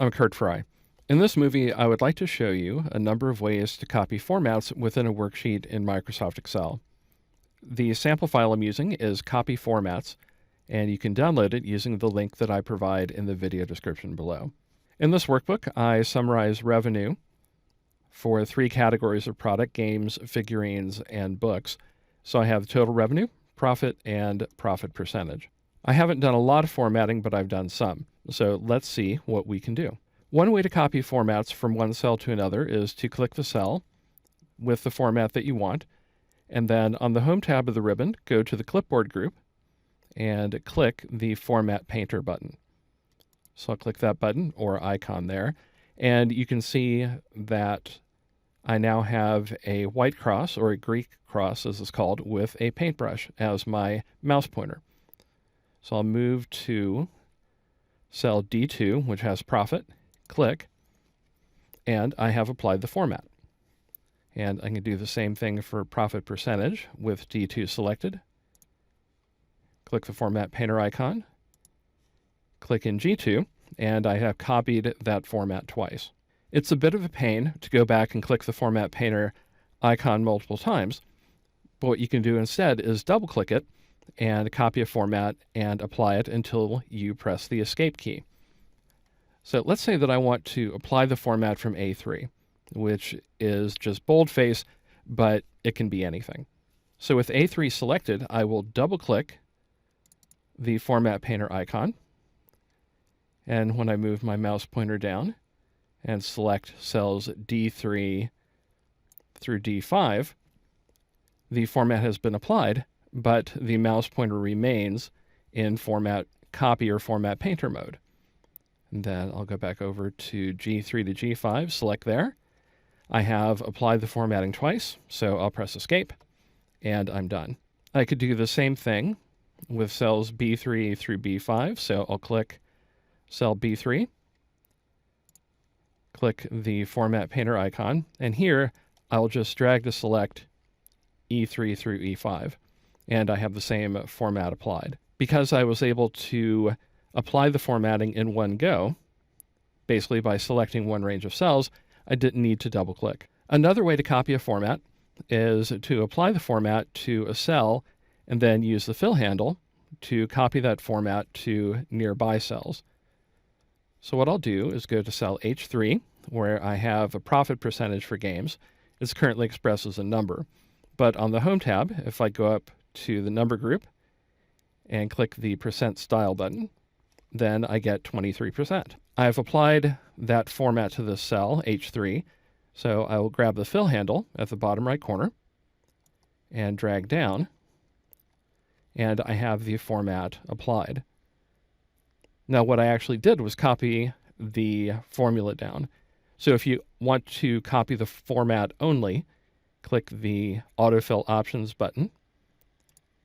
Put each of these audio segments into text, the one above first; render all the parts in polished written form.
I'm Curt Frye. In this movie, I would like to show you a number of ways to copy formats within a worksheet in Microsoft Excel. The sample file I'm using is Copy Formats, and you can download it using the link that I provide in the video description below. In this workbook, I summarize revenue for 3 categories of product: games, figurines, and books. So I have total revenue, profit, and profit percentage. I haven't done a lot of formatting, but I've done some. So let's see what we can do. One way to copy formats from one cell to another is to click the cell with the format that you want, and then on the Home tab of the ribbon, go to the Clipboard group and click the Format Painter button. So I'll click that button or icon there, and you can see that I now have a white cross, or a Greek cross as it's called, with a paintbrush as my mouse pointer. So I'll move to cell D2, which has profit, click, and I have applied the format. And I can do the same thing for profit percentage with D2 selected. Click the Format Painter icon, click in G2, and I have copied that format twice. It's a bit of a pain to go back and click the Format Painter icon multiple times, but what you can do instead is double-click it and copy a format and apply it until you press the Escape key. So let's say that I want to apply the format from A3, which is just boldface, but it can be anything. So with A3 selected, I will double-click the Format Painter icon, and when I move my mouse pointer down and select cells D3 through D5, the format has been applied, but the mouse pointer remains in Format Copy or Format Painter mode. And then I'll go back over to G3 to G5, select there. I have applied the formatting twice, so I'll press Escape, and I'm done. I could do the same thing with cells B3 through B5, so I'll click cell B3, click the Format Painter icon, and here I'll just drag to select E3 through E5, and I have the same format applied. Because I was able to apply the formatting in one go, basically by selecting one range of cells, I didn't need to double-click. Another way to copy a format is to apply the format to a cell and then use the fill handle to copy that format to nearby cells. So what I'll do is go to cell H3, where I have a profit percentage for games. It's currently expressed as a number. But on the Home tab, if I go up to the number group and click the % style button, then I get 23%. I've applied that format to this cell, H3, so I will grab the fill handle at the bottom right corner and drag down, and I have the format applied. Now what I actually did was copy the formula down. So if you want to copy the format only, click the Autofill Options button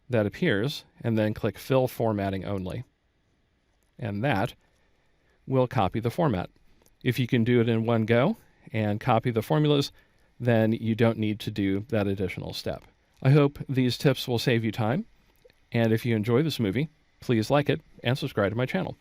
that appears, and then click Fill Formatting Only. And that will copy the format. If you can do it in one go and copy the formulas, then you don't need to do that additional step. I hope these tips will save you time, and if you enjoy this movie, please like it and subscribe to my channel.